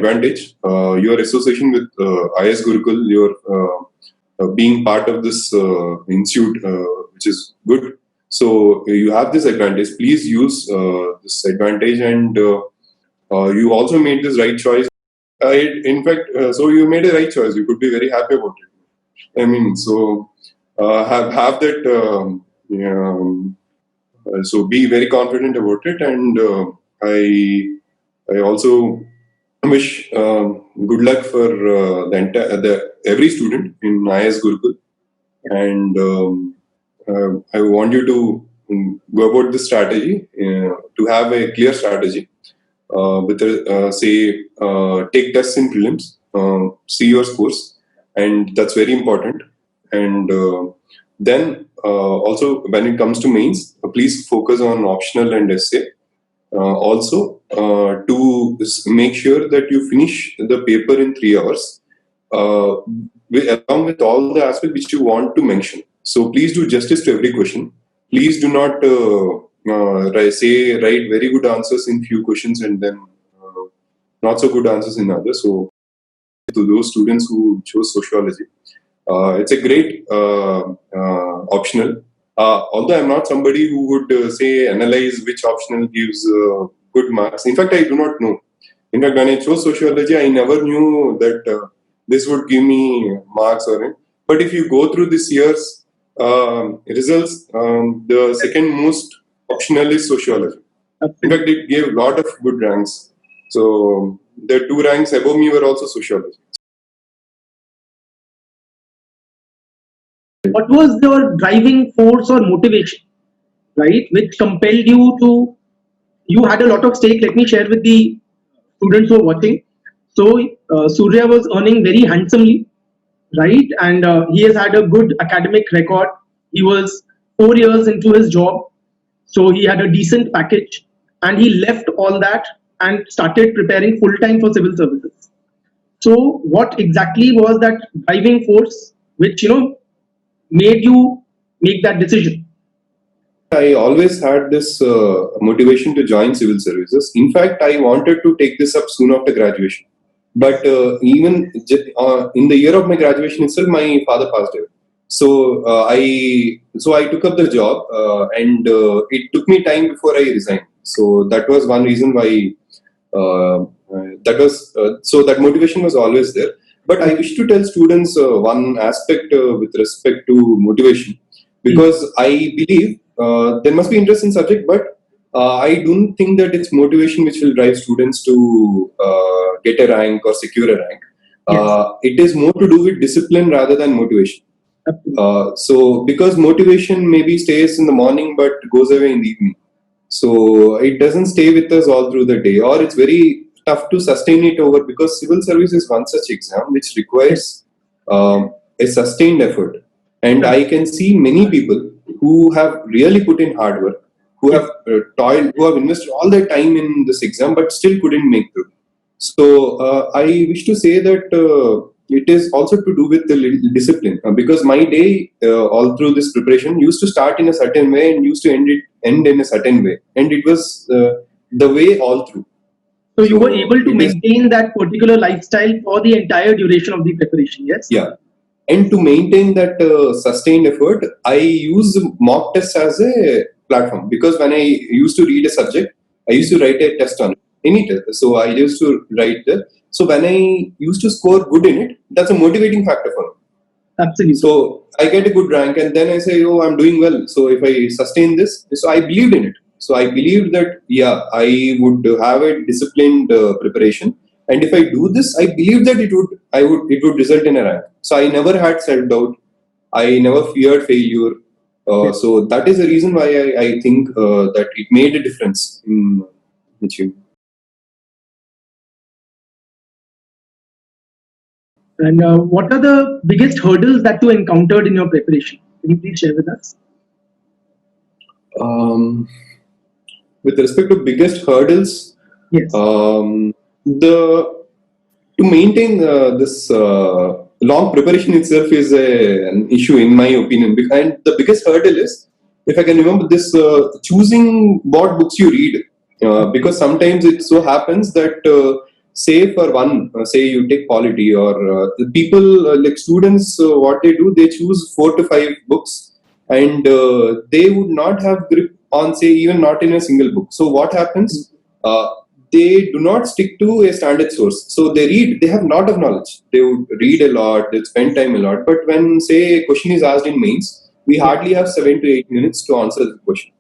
advantage. Your association with IS Gurukul, your being part of this institute, which is good. So you have this advantage. Please use this advantage, and you also made this right choice. In fact, so you made a right choice. You could be very happy about it. I mean, so have that. So be very confident about it, and I also wish good luck for every student in IS Gurukul, and I want you to go about this strategy to have a clear strategy with take tests in prelims, see your scores, and that's very important. And then also when it comes to mains, please focus on optional and essay. Also, to make sure that you finish the paper in 3 hours, along with all the aspects which you want to mention. So please do justice to every question. Please do not write very good answers in few questions and then not so good answers in others. So to those students who chose sociology, it's a great optional. Although I'm not somebody who would analyze which optional gives good marks. In fact, I do not know. In fact, when I chose sociology, I never knew that this would give me marks or anything. But if you go through this year's results, the second most optional is sociology. In fact, it gave a lot of good ranks. So the 2 ranks above me were also sociology. What was your driving force or motivation, right, which compelled you to, you had a lot of stake. Let me share with the students who are watching. So Surya was earning very handsomely, right, and he has had a good academic record. He was 4 years into his job, so he had a decent package, and he left all that and started preparing full time for civil services. So what exactly was that driving force which made you make that decision? I always had this motivation to join civil services. In fact, I wanted to take this up soon after graduation. But even in the year of my graduation itself, my father passed away. So I took up the job, and it took me time before I resigned. So that was one reason why. So that motivation was always there. But I wish to tell students one aspect with respect to motivation, because I believe there must be interest in subject, but I don't think that it's motivation which will drive students to get a rank or secure a rank. It is more to do with discipline rather than motivation. So because motivation maybe stays in the morning but goes away in the evening. So it doesn't stay with us all through the day, or it's very tough to sustain it over, because civil service is one such exam which requires a sustained effort. And I can see many people who have really put in hard work, who have toiled, who have invested all their time in this exam, but still couldn't make through. So I wish to say that it is also to do with the discipline, because my day all through this preparation used to start in a certain way and used to end in a certain way, and it was the way all through. So you were able to maintain that particular lifestyle for the entire duration of the preparation, yes? Yeah. And to maintain that sustained effort, I use mock tests as a platform, because when I used to read a subject, I used to write a test on it, any test. So I used to write that. So when I used to score good in it, that's a motivating factor for me. Absolutely. So I get a good rank, and then I say, oh, I'm doing well. So if I sustain this, so I believed in it. So I believed that, yeah, I would have a disciplined preparation. And if I do this, I believe that it would result in a rank. So I never had self-doubt. I never feared failure. So that is the reason why I think that it made a difference in achievement. And what are the biggest hurdles that you encountered in your preparation? Can you please share with us? With respect to biggest hurdles, yes. To maintain this long preparation itself is an issue in my opinion. And the biggest hurdle is, if I can remember this, choosing what books you read, because sometimes it so happens that say for one, say you take polity or the people like students, what they do, they choose 4 to 5 books, and they would not have grip on, say, even not in a single book. So what happens? They do not stick to a standard source. So they have a lot of knowledge. They would read a lot, they spend time a lot. But when, say, a question is asked in mains, we hardly have 7 to 8 minutes to answer the question.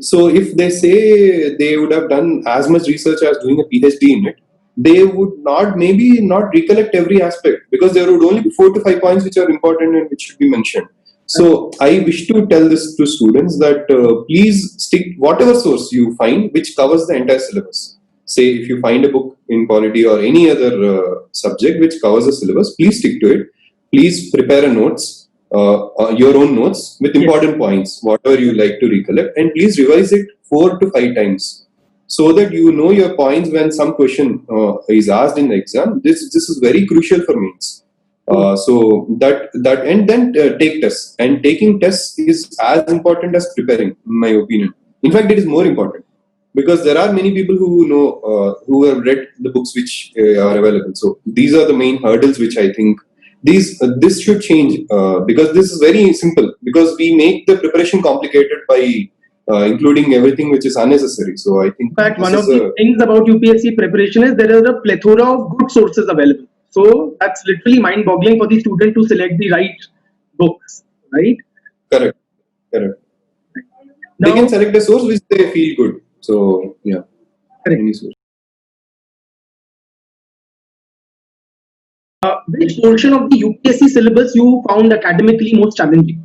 So if they say they would have done as much research as doing a PhD in it, they would maybe not recollect every aspect, because there would only be 4 to 5 points which are important and which should be mentioned. So I wish to tell this to students that please stick whatever source you find which covers the entire syllabus. Say if you find a book in polity or any other subject which covers the syllabus, please stick to it. Please prepare a notes, your own notes with important points, whatever you like to recollect, and please revise it 4 to 5 times, so that you know your points when some question is asked in the exam. This is very crucial for mains. So that and then take tests, and taking tests is as important as preparing, in my opinion. In fact, it is more important, because there are many people who know who have read the books which are available. So these are the main hurdles which I think this should change, because this is very simple, because we make the preparation complicated by including everything which is unnecessary. So I think In fact, one of the things about UPSC preparation is there is a plethora of good sources available. So that's literally mind-boggling for the student to select the right books, right? correct. They Now, can select a source which they feel good. So yeah, correct. any source. Which portion of the UPSC syllabus you found academically most challenging?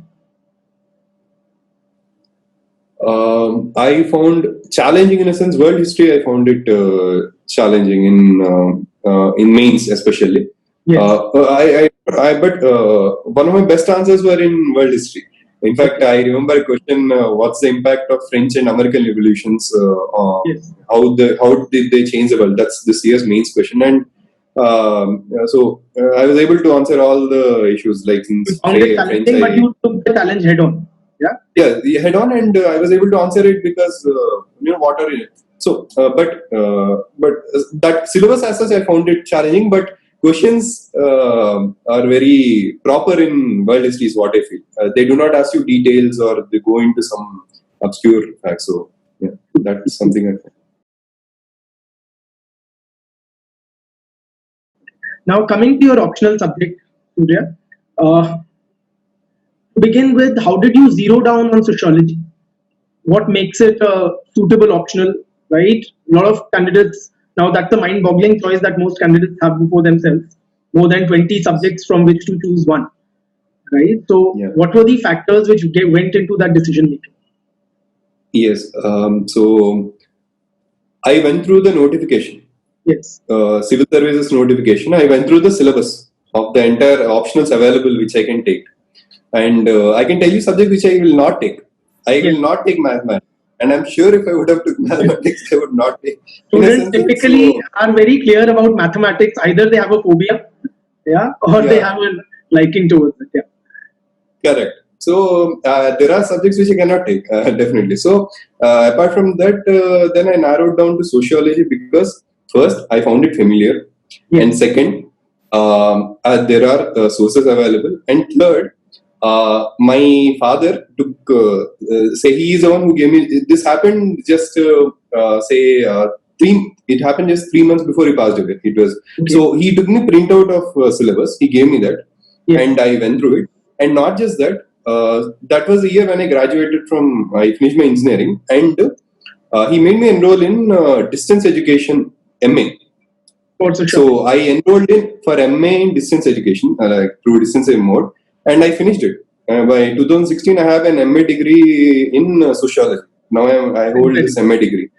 I found challenging in a sense world history. I found it challenging in mains especially. Yes. But one of my best answers were in world history. In fact, I remember a question: what's the impact of French and American revolutions? Yes. How did they change the world? That's this year's mains question, and so I was able to answer all the issues like in You found it challenging, but you took the challenge head on. Yeah. Yeah, head on, and I was able to answer it because water in it. So, but that syllabus as such, I found it challenging. But questions are very proper in world history, is what I feel. They do not ask you details, or they go into some obscure facts. So, yeah, that's something I found. Now, coming to your optional subject, Surya, to begin with, how did you zero down on sociology? What makes it a suitable optional, right? A lot of candidates, now that's a mind-boggling choice that most candidates have before themselves. More than 20 subjects from which to choose one, right? So, Yeah. what were the factors which went into that decision making? Yes. So I went through the notification. Yes. Civil services notification. I went through the syllabus of the entire optionals available which I can take, and I can tell you subjects which I will not take. I will not take mathematics, and I'm sure if I would have took mathematics, I would not take. Students typically are very clear about mathematics. Either they have a phobia, or they have a liking towards it. Yeah. Correct. So there are subjects which I cannot take, definitely. So apart from that, then I narrowed down to sociology, because first I found it familiar, and second, there are sources available, and third, my father took. Say he is the one who gave me. This happened just It happened just 3 months before he passed away. It was so he took me printout of syllabus. He gave me that, and I went through it. And not just that, that was the year when I graduated from, I finished my engineering, and he made me enroll in distance education MA. So I enrolled in for MA in distance education, through distance mode, and I finished it. By 2016, I have an MA degree in sociology. Now I hold this MA degree.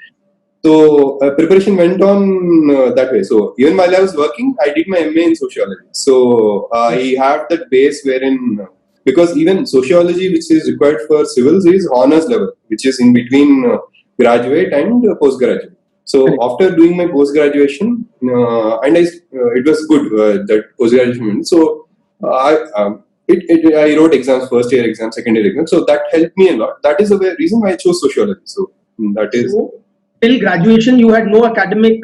So preparation went on that way. So even while I was working, I did my MA in sociology. So I have that base wherein, because even sociology, which is required for civils, is honors level, which is in between graduate and postgraduate. So after doing my post-graduation, and it was good, that post-graduation. So I wrote exams, first year exams, second year exams. So that helped me a lot. That is the reason why I chose sociology. So that is. Till graduation, you had no academic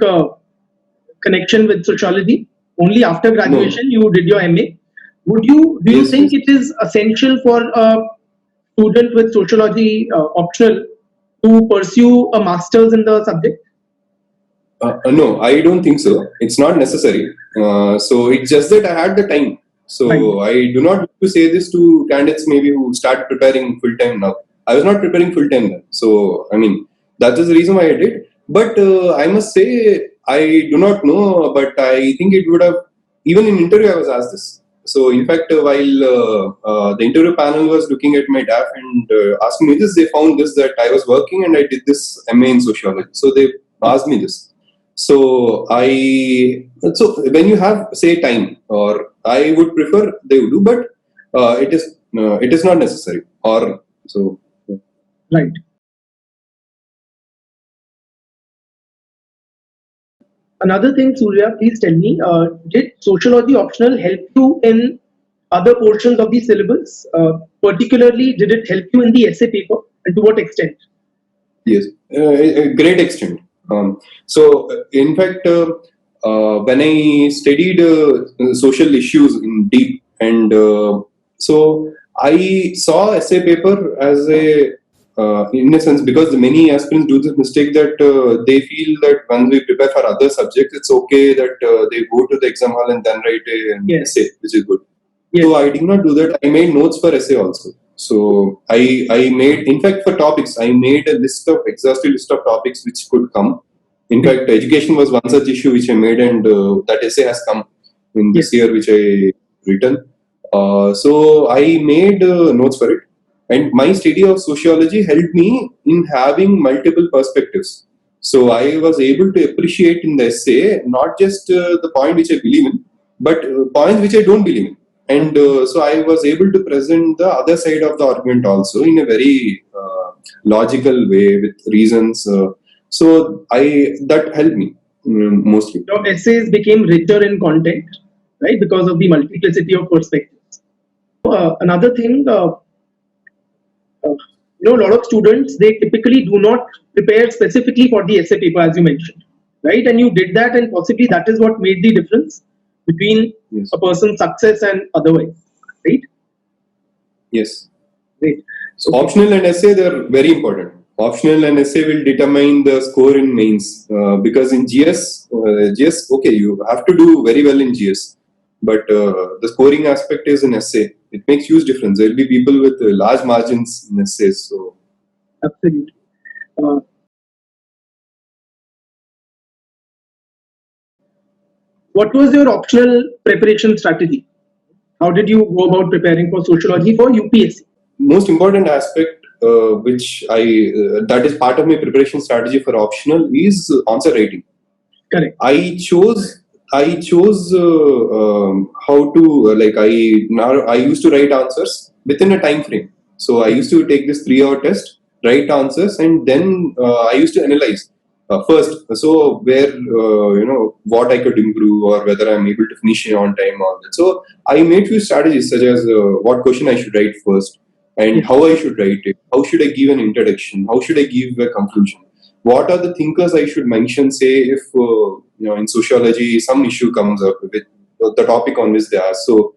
connection with sociology. Only after graduation you did your MA. Do you Yes, think yes. it is essential for a student with sociology optional to pursue a master's in the subject? No, I don't think so. It's not necessary. So it's just that I had the time. Right. So I do not want to say this to candidates maybe who start preparing full time now. I was not preparing full time then. So I mean that is the reason why I did. But I must say I do not know. But I think it would have even in interview I was asked this. So in fact, while the interview panel was looking at my DAF and asking me this, they found this that I was working and I did this MA in sociology. So they asked me this. So when you have say time, or I would prefer they would do, but it is not necessary. Or so Right. Another thing, Surya, please tell me, did sociology optional help you in other portions of the syllabus? Particularly, did it help you in the essay paper, and to what extent? yes, a great extent. In fact, when I studied social issues in deep, and so I saw essay paper as a in a sense, because many aspirants do this mistake that they feel that when we prepare for other subjects, it's okay that they go to the exam hall and then write an Yes. essay, which is good. Yes. So I did not do that. I made notes for essay also. So I made, in fact, for topics, I made a list of exhaustive list of topics which could come. In fact, education was one such issue which I made, and that essay has come in this year, which I written. So I made notes for it, and my study of sociology helped me in having multiple perspectives. So I was able to appreciate in the essay not just the point which I believe in, but points which I don't believe in. And so I was able to present the other side of the argument also in a very logical way with reasons. So I that helped me mostly. Your essays became richer in content, right, because of the multiplicity of perspectives. Another thing, a lot of students, they typically do not prepare specifically for the essay paper, as you mentioned, right? And you did that, and possibly that is what made the difference between Yes. a person's success and otherwise, right? Yes. Great. So optional and essay, they're very important. Optional and essay will determine the score in mains, because in GS, okay, you have to do very well in GS, but the scoring aspect is in essay. It makes huge difference. There will be people with large margins in essays. So Absolutely. What was your optional preparation strategy? How did you go about preparing for sociology for UPSC? most important aspect, which that is part of my preparation strategy for optional, is answer writing. Correct. I chose how to I used to write answers within a time frame. So I used to take this 3-hour test, write answers, and then I used to analyze first. So where what I could improve, or whether I'm able to finish it on time, all that. So I made few strategies such as what question I should write first, and how I should write it. How should I give an introduction? How should I give a conclusion? What are the thinkers I should mention? Say if in sociology some issue comes up with the topic on which they are, so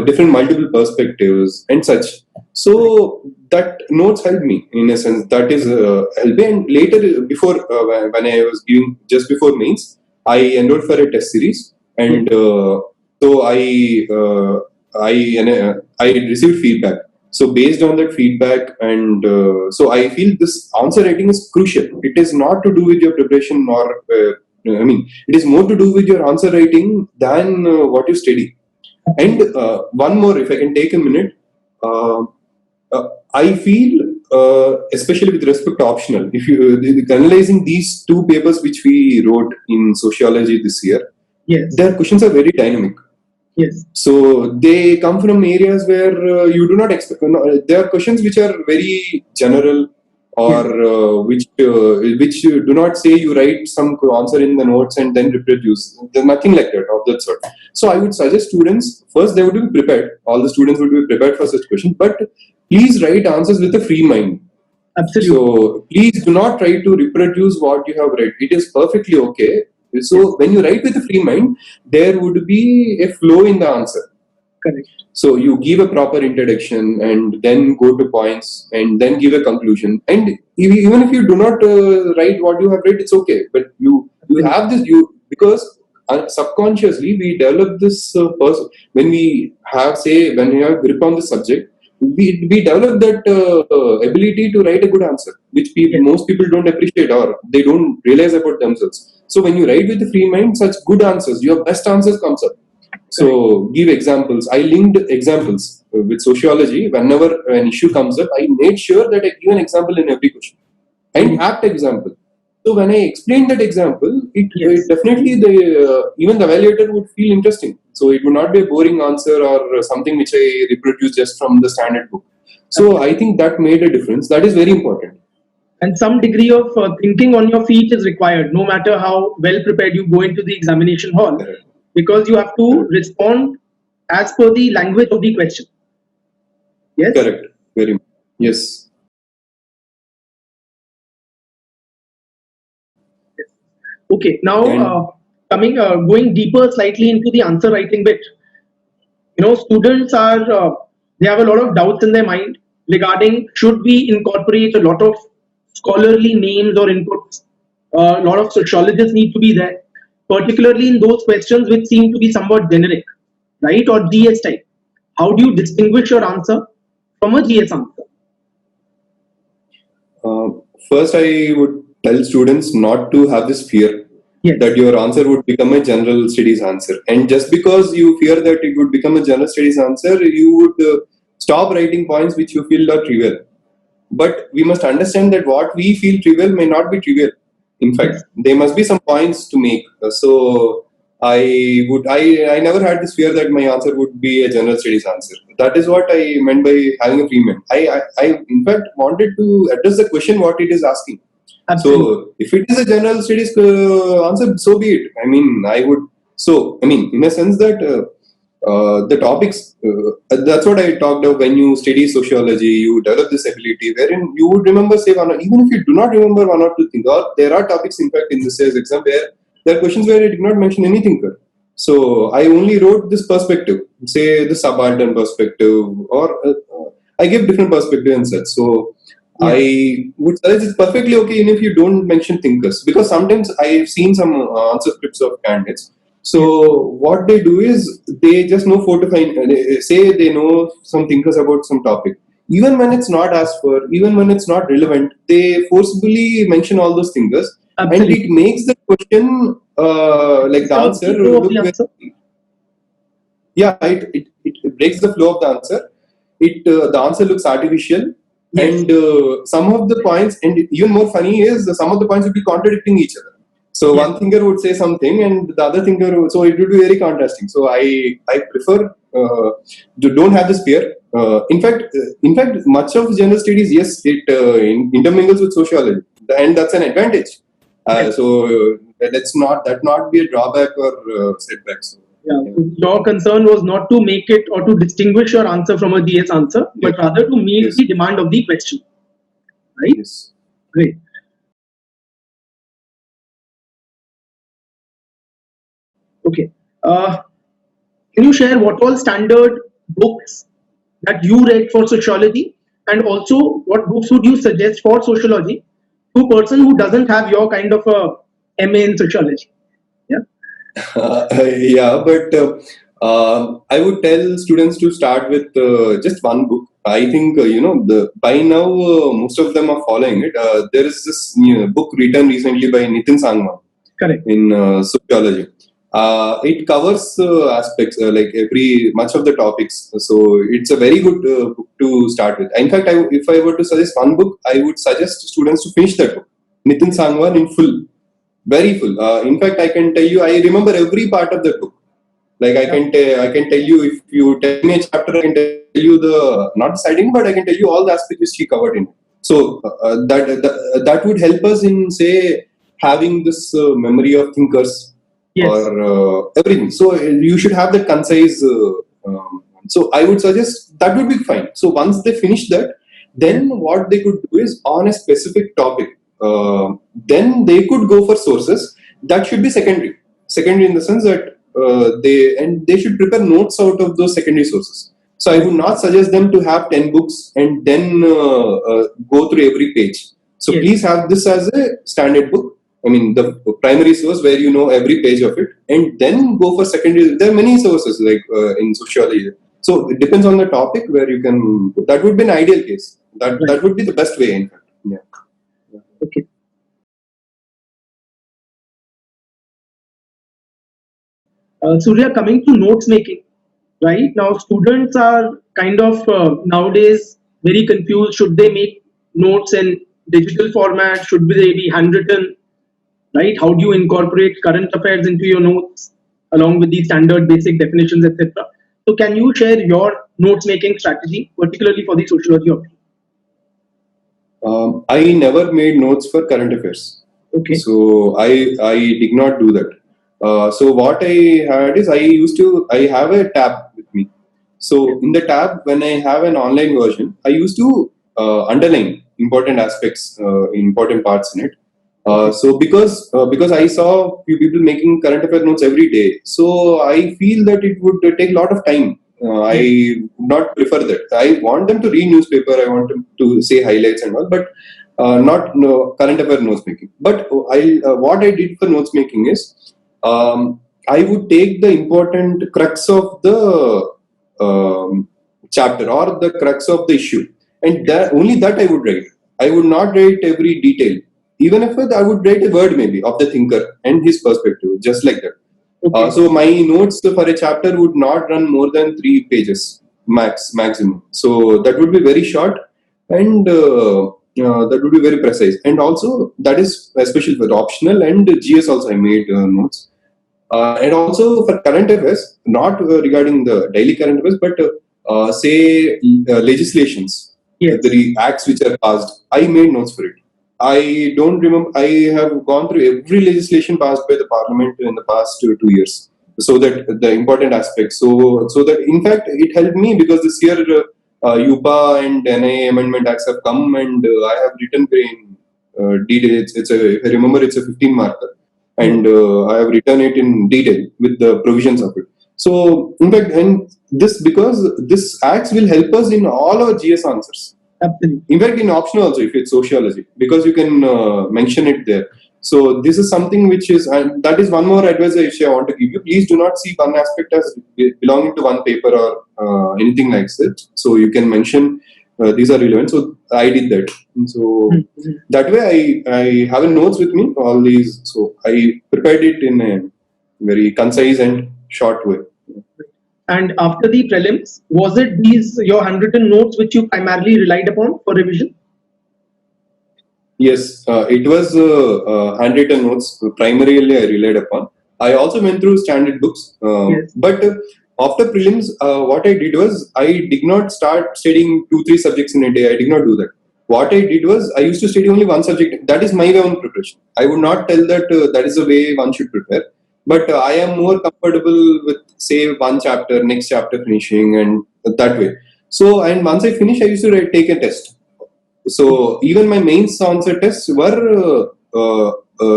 different multiple perspectives and such. So that notes helped me in a sense. That is helped me. And later, before when I was giving just before mains, I enrolled for a test series, and so I received feedback. So based on that feedback, and so I feel this answer writing is crucial. It is not to do with your preparation, or it is more to do with your answer writing than what you study. And one more, if I can take a minute, I feel, especially with respect to optional, if you analyzing these two papers which we wrote in sociology this year, Yes. their questions are very dynamic. Yes. So they come from areas where you do not expect. There are questions which are very general, or which do not say you write some answer in the notes and then reproduce. There's nothing like that of that sort. So I would suggest students first they would be prepared. All the students would be prepared for such questions, but please write answers with a free mind. Absolutely. So please do not try to reproduce what you have read. It is perfectly okay. So when you write with a free mind, there would be a flow in the answer. Correct. So you give a proper introduction and then go to points and then give a conclusion. And even if you do not write what you have read, it's okay. But you have this because subconsciously we develop this when we have when we have grip on the subject, we develop that ability to write a good answer, which most people don't appreciate or they don't realize about themselves. So when you write with the free mind, such good answers, your best answers comes up. So give examples. I linked examples with sociology. Whenever an issue comes up, I made sure that I give an example in every question and apt example. So when I explained that example, it definitely even the evaluator would feel interesting. So it would not be a boring answer or something which I reproduce just from the standard book. So I think that made a difference. That is very important. And some degree of thinking on your feet is required, no matter how well prepared you go into the examination hall, because you have to respond as per the language of the question. Yes? Correct. Very much. Yes. Okay, now going deeper slightly into the answer writing bit. Students they have a lot of doubts in their mind regarding should we incorporate a lot of scholarly names or inputs. A lot of sociologists need to be there, particularly in those questions which seem to be somewhat generic, right, or GS type. How do you distinguish your answer from a GS answer? First, I would tell students not to have this fear that your answer would become a general studies answer. And just because you fear that it would become a general studies answer, you would stop writing points which you feel are trivial. But we must understand that what we feel trivial may not be trivial. In fact, there must be some points to make. So I never had this fear that my answer would be a general studies answer. That is what I meant by having a free mind. I in fact wanted to address the question what it is asking. Absolutely. So if it is a general studies answer, so be it. I mean, in a sense that the topics, that's what I talked about. When you study sociology, you develop this ability wherein you would remember, say, even if you do not remember one or two things, or there are topics, in fact, in this year's exam where there are questions where I did not mention anything. So I only wrote this perspective, say the subaltern perspective, or I give different perspective and such. So I would say it's perfectly okay even if you don't mention thinkers, because sometimes I've seen some answer scripts of candidates. So what they do is they just know 4 to 5, say they know some thinkers about some topic. Even when it's not asked for, even when it's not relevant, they forcibly mention all those thinkers. Absolutely. And it makes the question, like the answer, it breaks the flow of the answer. The answer looks artificial. Yes. And some of the points, and even more funny is some of the points will be contradicting each other. So one thinker would say something, and the other thinker, so it would be very contrasting. So I prefer to don't have this fear. In fact, much of general studies, yes, it intermingles with sociology, and that's an advantage. So let's not be a drawback or setback. So, Your concern was not to make it or to distinguish your answer from a GS answer, but rather to meet the demand of the question. Right? Yes. Great. Okay. Can you share what all standard books that you read for sociology, and also what books would you suggest for sociology to a person who doesn't have your kind of a MA in sociology? But I would tell students to start with just one book. I think by now most of them are following it. There is this book written recently by Nitin Sangwan. Correct. In sociology. It covers aspects like much of the topics. So it's a very good book to start with. In fact, if I were to suggest one book, I would suggest students to finish that book, Nitin Sangwan, in full. Very full. In fact, I can tell you, I remember every part of the book. Like I can tell you, if you tell me a chapter, I can tell you not the citing, but I can tell you all the aspects which he covered in it. So that would help us in, say, having this memory of thinkers or everything. So you should have that concise. So I would suggest that would be fine. So once they finish that, then what they could do is on a specific topic. Then they could go for sources. that should be secondary. Secondary in the sense that they should prepare notes out of those secondary sources. So I would not suggest them to have 10 books and then go through every page. So Yes. please have this as a standard book. I mean, the primary source where you know every page of it, and then go for secondary. There are many sources like in sociology. So it depends on the topic where you can. That would be an ideal case. That would be the best way, in fact. Yeah. Okay. Surya, coming to notes making, right now students are kind of nowadays very confused. Should they make notes in digital format? Should they be handwritten? Right? How do you incorporate current affairs into your notes along with the standard basic definitions, etc.? So, can you share your notes making strategy, particularly for the sociology of? I never made notes for current affairs. Okay. So I did not do that. So what I had is I have a tab with me. So in the tab, when I have an online version, I used to underline important aspects, important parts in it. So because I saw few people making current affair notes every day, so I feel that it would take a lot of time. I would not prefer that. I want them to read newspaper. I want them to say highlights and all, but not current affair notes making. But what I did for notes making is I would take the important crux of the chapter or the crux of the issue, and only that I would write. I would not write every detail. Even if I would write a word maybe of the thinker and his perspective, just like that. Okay. So my notes for a chapter would not run more than 3 pages maximum. So that would be very short, and that would be very precise. And also that is especially for optional and GS also I made notes. And also for current affairs, not regarding the daily current affairs, but say legislations, Yes. the acts which are passed, I made notes for it. I don't remember. I have gone through every legislation passed by the parliament in the past 2 years, so that the important aspects. So that in fact it helped me because this year UPA and NIA amendment acts have come, and I have written in detail. It's a, if I remember, it's a 15 marker, and I have written it in detail with the provisions of it. So in fact, and this because this acts will help us in all our GS answers. Absolutely. In fact, in optional also, if it's sociology, because you can mention it there. So this is something which is, and that is one more advice which I want to give you. Please do not see one aspect as belonging to one paper or anything like that. So you can mention these are relevant. So I did that. So that way I have a notes with me, all these. So I prepared it in a very concise and short way. And after the prelims, was it these your handwritten notes which you primarily relied upon for revision? Yes, it was handwritten notes primarily I relied upon. I also went through standard books, Yes. but after prelims, what I did was I did not start studying 2-3 subjects in a day. I did not do that. What I did was I used to study only one subject. That is my own preparation. I would not tell that that is the way one should prepare. But I am more comfortable with say one chapter, next chapter finishing, and that way. So and once I finish, I used to take a test. So even my mains answer tests were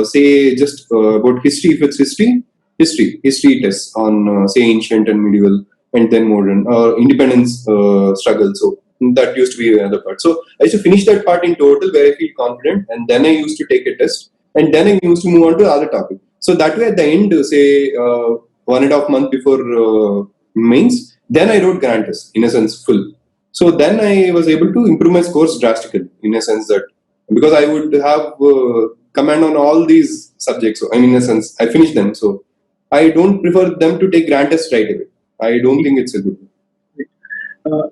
say just about history. If it's history tests on say ancient and medieval, and then modern independence struggle. So that used to be another part. So I used to finish that part in total where I feel confident, and then I used to take a test, and then I used to move on to the other topic. So that way at the end, say 1.5 months before mains, then I wrote grand test in a sense full. So then I was able to improve my scores drastically in a sense that because I would have command on all these subjects. So I mean, in a sense, I finished them. So I don't prefer them to take grand test right away. I don't think it's a good. Uh,